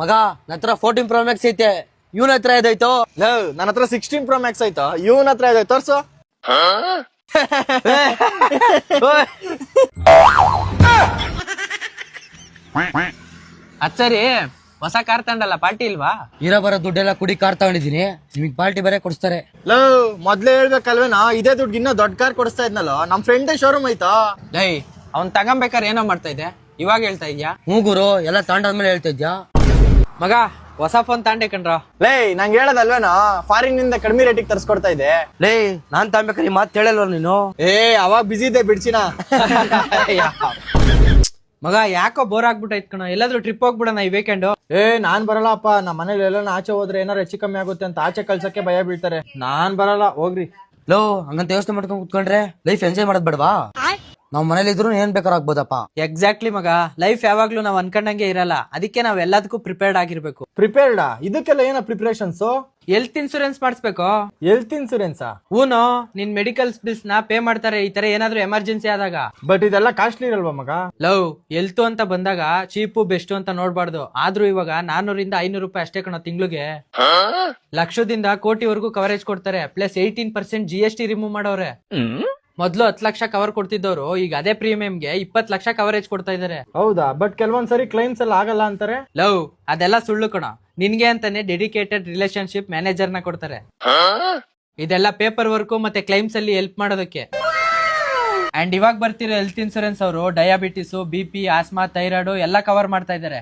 ಮಗ ನನ್ನ ಹತ್ರ 14 Pro Max ಐತೆ, ಇವನ ಹತ್ರ ಇದೈತೋ. ನನ್ನ ಹತ್ರ 16 Pro Max ಆಯ್ತಾ, ಇವನ್ ಹತ್ರ ಇದೆ ತೋರ್ಸು. ಅಚ್ಚರಿ ಹೊಸ ಕಾರ್ ತಂಡಲ್ಲ, ಪಾರ್ಟಿ ಇಲ್ವಾ? ಇರೋ ಬರೋ ದುಡ್ಡೆಲ್ಲ ಕುಡಿ ಕಾರ್ ತಗೊಂಡಿದೀನಿ, ನಿಮಗ್ ಪಾರ್ಟಿ ಬೇರೆ ಕೊಡಿಸ್ತಾರೆ. ಮೊದ್ಲೇ ಹೇಳ್ಬೇಕಲ್ವೇನಾ, ಇದೇ ದುಡ್ಡು ಇನ್ನ ದೊಡ್ಡ ಕಾರ್ ಕೊಡಿಸ್ತಾ ಇದ್ನಲ್ಲ, ನಮ್ ಫ್ರೆಂಡ್ ಶೋರೂಮ್ ಐತಾ. ಲೈ ಅವ್ನ್ ತಗೊಂಬೇಕಾರೆ ಏನೋ ಮಾಡ್ತಾ ಇದ್ದೆ, ಇವಾಗ ಹೇಳ್ತಾ ಇದ್ಯಾ? ಹ್ಞೂ ಗುರು, ಎಲ್ಲ ತಗೊಂಡಾದ್ಮೇಲೆ ಹೇಳ್ತಾ ಇದ್ಯಾ. ಮಗ ಹೊಸ ಫೋನ್ ತಾಂಡೆ ಕಣ್ರ. ನಂಗೆ ಹೇಳದಲ್ವೇನಾ, ಫಾರಿನ್ ನಿಂದ ಕಡಿಮೆ ರೇಟಿಗೆ ತರ್ಸ್ಕೊಡ್ತಾ ಇದೆ. ನಾನ್ ತಗೊಂಬೇಕಾದ್ರೆ ಈ ಮಾತು ಹೇಳಲ್ವ ನೀನು? ಅವಾಗ ಬಿಸಿ ಇದೆ ಬಿಡ್ಸಿನ. ಮಗ ಯಾಕೋ ಬೋರ್ ಆಗ್ಬಿಟ್ಟೈತ್ ಕಣ, ಎಲ್ಲಾದ್ರೂ ಟ್ರಿಪ್ ಹೋಗ್ಬಿಡೋಣ ಈ ವೀಕೆಂಡ್. ನಾನ್ ಬರಲ್ಲಪ್ಪ, ನಮ್ಮ ಮನೇಲಿ ಎಲ್ಲ ಆಚೆ ಹೋದ್ರೆ ಏನಾರು ಹೆಚ್ಚು ಕಮ್ಮಿ ಆಗುತ್ತೆ ಅಂತ ಆಚೆ ಕಳ್ಸಕ್ಕೆ ಭಯ ಬೀಳ್ತಾರೆ. ನಾನ್ ಬರಲ್ಲ, ಹೋಗ್ರಿ. ಹಂಗಂತ ಯೋಚನೆ ಮಾಡ್ಕೊಂಡ್ ಕುತ್ಕೊಂಡ್ರೆ ಲೈಫ್ ಎಂಜಾಯ್ ಮಾಡೋದ್ ಬೇಡವಾ? ನಾವ್ ಮನೇಲಿ ಇದ್ರು ಏನ್ ಬೇಕಾದ್ರೂ ಆಗ್ಬೋದಪ್ಪ. ಎಕ್ಸಾಕ್ಟ್ಲಿ ಮಗ, ಲೈಫ್ ಯಾವಾಗ್ಲೂ ನಾವ್ ಅನ್ಕೊಂಡಂಗೆ ಇರಲ್ಲ, ಅದಕ್ಕೆ ನಾವ್ ಎಲ್ಲದಕ್ಕೂ ಪ್ರಿಪೇರ್ಡ್ ಆಗಿರ್ಬೇಕು. ಪ್ರಿಪೇರ್ಡಾ? ಇದಕ್ಕೆಲ್ಲ ಏನ ಪ್ರಿಪರೇಷನ್ಸ್? ಹೆಲ್ತ್ ಇನ್ಸೂರೆನ್ಸ್ ಮಾಡಿಸ್ಬೇಕು. ಹೆಲ್ತ್ ಇನ್ಸೂರೆನ್ಸಾ? ಹೂನು, ನಿನ್ ಮೆಡಿಕಲ್ಸ್ ಬಿಲ್ಸ್ ನ ಪೇ ಮಾಡ್ತಾರೆ ಈ ತರ ಏನಾದ್ರೂ ಎಮರ್ಜೆನ್ಸಿ ಆದಾಗ. ಬಟ್ ಇದೆಲ್ಲ ಕಾಸ್ಟ್ಲಿ ಇರಲ್ವಾ ಮಗ? ಹೆಲ್ತ್ ಅಂತ ಬಂದಾಗ ಚೀಪು ಬೆಸ್ಟ್ ಅಂತ ನೋಡ್ಬಾರ್ದು. ಆದ್ರೂ ಇವಾಗ 400 ರೂಪಾಯಿ ಅಷ್ಟೇ ಕಣೋ ತಿಂಗ್ಳಿಗೆ. ಲಕ್ಷದಿಂದ ಕೋಟಿವರೆಗೂ ಕವರೇಜ್ ಕೊಡ್ತಾರೆ, ಪ್ಲಸ್ 18% GST ರಿಮೂವ್ ಮಾಡವ್ರೆ. ಮೊದ್ಲು 10 ಲಕ್ಷ ಕವರ್ ಕೊಡ್ತಿದ್ದವ್ರು ಈಗ ಅದೇ ಪ್ರೀಮಿಯಂಗೆ 20 ಲಕ್ಷ ಕವರೇಜ್ ಕೊಡ್ತಾ ಇದಾರೆ. ಹೌದಾ? ಬಟ್ ಕೆಲವೊಂದ್ಸರಿ ಕ್ಲೈಮ್ಸ್ ಎಲ್ಲ ಆಗಲ್ಲ ಅಂತಾರೆ. ಅದೆಲ್ಲ ಸುಳ್ಳು ಕಣ, ನಿನ್ಗೆ ಅಂತಾನೆ ಡೆಡಿಕೇಟೆಡ್ ರಿಲೇಶನ್ಶಿಪ್ ಮ್ಯಾನೇಜರ್ ನ ಕೊಡ್ತಾರೆ. ಇದೆಲ್ಲ ಪೇಪರ್ ವರ್ಕ್ ಮತ್ತೆ ಕ್ಲೈಮ್ಸ್ ಅಲ್ಲಿ ಹೆಲ್ಪ್ ಮಾಡೋದಕ್ಕೆ. ಅಂಡ್ ಇವಾಗ ಬರ್ತಿರೋ ಹೆಲ್ತ್ ಇನ್ಸೂರೆನ್ಸ್ ಅವರು ಡಯಾಬಿಟಿಸ್, BP, ಆಸ್ಮಾ, ಥೈರಾಯ್ಡ್ ಎಲ್ಲ ಕವರ್ ಮಾಡ್ತಾ ಇದಾರೆ.